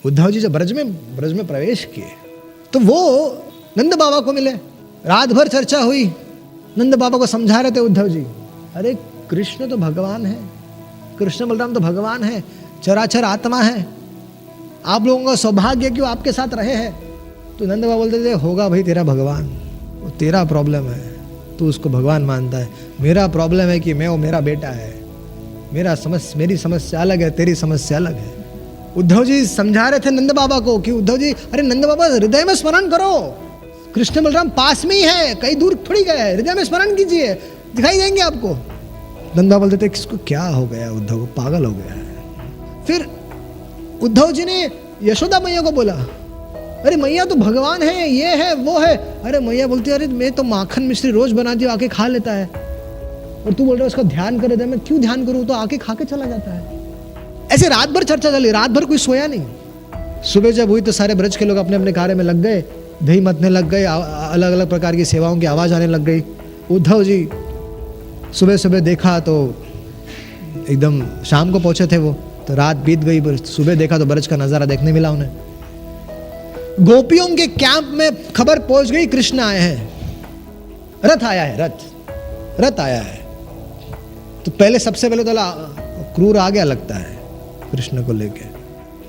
उद्धव जी जब ब्रज में प्रवेश किए तो वो नंद बाबा को मिले, रात भर चर्चा हुई, नंद बाबा को समझा रहे थे उद्धव जी, अरे कृष्ण तो भगवान है, कृष्ण बलराम तो भगवान है, चराचर आत्मा है, आप लोगों का सौभाग्य क्यों आपके साथ रहे हैं। तो नंद बाबा बोलते थे, होगा भाई तेरा भगवान, वो तेरा प्रॉब्लम है, तू उसको भगवान मानता है, मेरा प्रॉब्लम है कि वो मेरा बेटा है, मेरी समस्या अलग है, तेरी समस्या अलग है। उद्धव जी समझा रहे थे नंद बाबा को कि उद्धव जी, अरे नंद बाबा हृदय में स्मरण करो, कृष्ण बलराम पास में ही है, कहीं दूर थोड़ी गए, हृदय में स्मरण कीजिए, दिखाई देंगे आपको। नंद बाबा बोलते थे, किसको क्या हो गया, उद्धव को पागल हो गया है। फिर उद्धव जी ने यशोदा मैया को बोला, अरे मैया तो भगवान है, ये है वो है। अरे मैया बोलती है, अरे मैं तो माखन मिश्री रोज बनाती हूँ, आके खा लेता है, और तू बोल रहा है उसका ध्यान करे थे, मैं क्यों ध्यान करूँ, तो आके खा के चला जाता है। ऐसे रात भर चर्चा चली, रात भर कोई सोया नहीं। सुबह जब हुई तो सारे ब्रज के लोग अपने अपने कार्य में लग गए, दही मतने लग गए, अलग अलग प्रकार की सेवाओं की आवाज आने लग गई। उद्धव जी सुबह सुबह देखा तो एकदम शाम को पहुंचे थे वो, तो रात बीत गई, सुबह देखा तो ब्रज का नजारा देखने मिला उन्हें। गोपियों के कैंप में खबर पहुंच गई, कृष्ण आए हैं, रथ आया है, रथ आया है। तो पहले सबसे पहले तो क्रूर आ गया लगता है कृष्ण को लेके,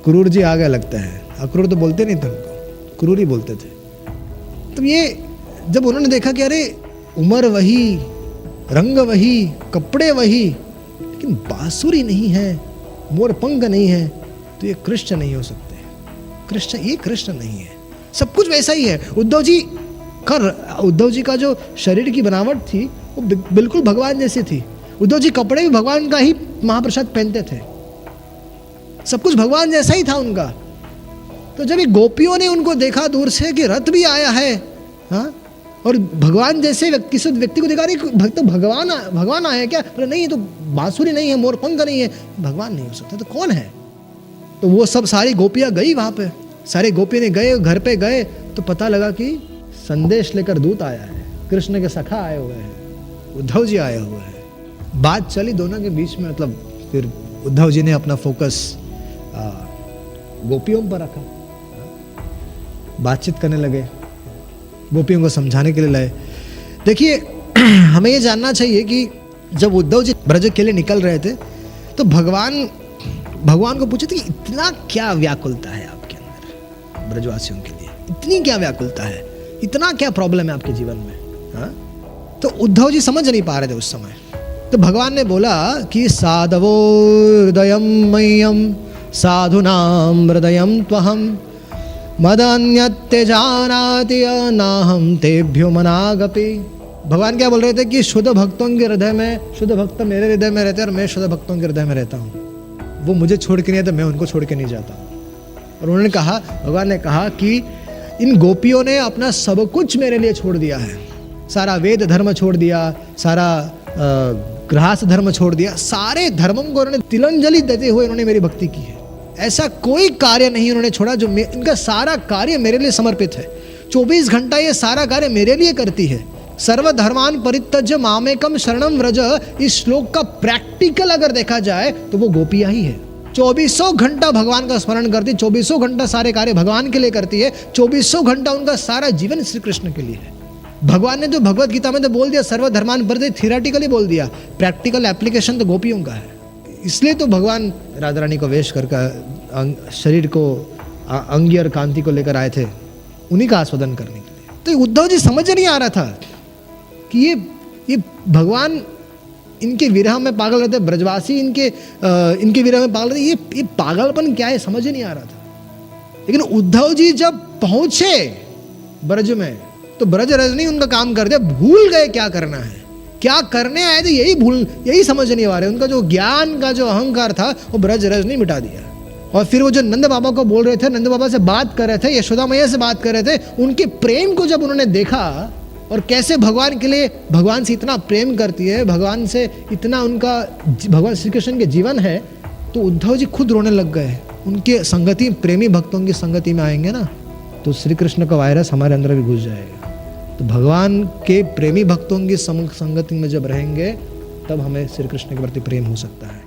क्रूर जी आ गया लगता है, अक्रूर तो बोलते नहीं थे उनको, क्रूर ही बोलते थे। तो ये जब उन्होंने देखा कि अरे उम्र वही, रंग वही, कपड़े वही, लेकिन बांसुरी नहीं है, मोरपंख नहीं है, तो ये कृष्ण नहीं हो सकते, ये कृष्ण नहीं है, सब कुछ वैसा ही है। उद्धव जी का जो शरीर की बनावट थी वो बिल्कुल भगवान जैसी थी। उद्धव जी कपड़े भी भगवान का ही महाप्रसाद पहनते थे, सब कुछ भगवान जैसा ही था उनका। तो जब ये गोपियों ने उनको देखा दूर से कि रथ भी आया है, हाँ, और भगवान जैसे व्यक्ति को देखा, भक्त भगवान आए क्या, बोले नहीं, तो बांसुरी नहीं है, मोरपंख नहीं है, भगवान नहीं हो सकता, तो कौन है। तो वो सब सारी गोपियां गई वहां पे, सारे गोपियां ने गए, घर पे गए तो पता लगा कि संदेश लेकर दूत आया है, कृष्ण के सखा आए हुए हैं, उद्धव जी आए हुए हैं। बात चली दोनों के बीच में, मतलब फिर उद्धव जी ने अपना फोकस गोपियों पर रखा, बातचीत करने लगे, गोपियों को समझाने के लिए लाए। देखिए हमें ये जानना चाहिए कि जब उद्धव जी ब्रज के लिए निकल रहे थे तो भगवान को पूछे थे कि इतना क्या व्याकुलता है आपके अंदर, ब्रजवासियों के लिए इतनी क्या व्याकुलता है, इतना क्या प्रॉब्लम है आपके जीवन में, हाँ? तो उद्धव जी समझ नहीं पा रहे थे उस समय। तो भगवान ने बोला कि साधवो हृदयम मह्यम साधुनाम हृदयम त्वहम मदन्यत्य जानाति नाहम तेभ्यो मनागपि। भगवान क्या बोल रहे थे कि शुद्ध भक्तों के हृदय में, शुद्ध भक्त मेरे हृदय में रहते हैं और मैं शुद्ध भक्तों के हृदय में रहता हूँ, वो मुझे छोड़ के नहीं है तो मैं उनको छोड़ के नहीं जाता। और उन्होंने कहा, भगवान ने कहा कि इन गोपियों ने अपना सब कुछ मेरे लिए छोड़ दिया है, सारा वेद धर्म छोड़ दिया, सारा गृहस्थ धर्म छोड़ दिया, सारे धर्मों को उन्होंने तिलांजलि देते हुए उन्होंने मेरी भक्ति की है। ऐसा कोई कार्य नहीं उन्होंने छोड़ा जो इनका सारा कार्य मेरे लिए समर्पित है, 24 घंटा ये सारा कार्य मेरे लिए करती है। सर्वधर्मान परित्यज्य मामेकम शरणम व्रज, इस श्लोक का प्रैक्टिकल अगर देखा जाए तो वो गोपियां ही है। 24 घंटा भगवान का स्मरण करती, 24 घंटा सारे कार्य भगवान के लिए करती है, 24 घंटा उनका सारा जीवन श्री कृष्ण के लिए है। भगवान ने जो भगवत गीता में तो बोल दिया सर्वधर्मान परित्यज्य, थियोरेटिकली बोल दिया, प्रैक्टिकल एप्लीकेशन तो गोपियों का है। इसलिए तो भगवान राधा रानी को वेश करके शरीर को अंगी और कांति को लेकर आए थे, उन्हीं का आस्वादन करने के लिए। तो उद्धव जी समझ नहीं आ रहा था कि ये भगवान इनके विरह में पागल रहते, ब्रजवासी इनके विरह में पागल रहते, ये पागलपन क्या है समझ नहीं आ रहा था। लेकिन उद्धव जी जब पहुंचे ब्रज में तो ब्रज रजनी उनका काम कर दिया, भूल गए क्या करना है, क्या करने आए थे यही समझ नहीं आ रहे। उनका जो ज्ञान का जो अहंकार था वो ब्रज रजनी मिटा दिया। और फिर वो जो नंद बाबा को बोल रहे थे, नंद बाबा से बात कर रहे थे, यशोदा मैया से बात कर रहे थे, उनके प्रेम को जब उन्होंने देखा और कैसे भगवान के लिए, भगवान से इतना प्रेम करती है, भगवान से इतना उनका, भगवान श्री कृष्ण के जीवन है, तो उद्धव जी खुद रोने लग गए। उनके संगति, प्रेमी भक्तों की संगति में आएंगे ना तो श्री कृष्ण का वायरस हमारे अंदर भी घुस जाएगा। तो भगवान के प्रेमी भक्तों की संगति में जब रहेंगे तब हमें श्री कृष्ण के प्रति प्रेम हो सकता है।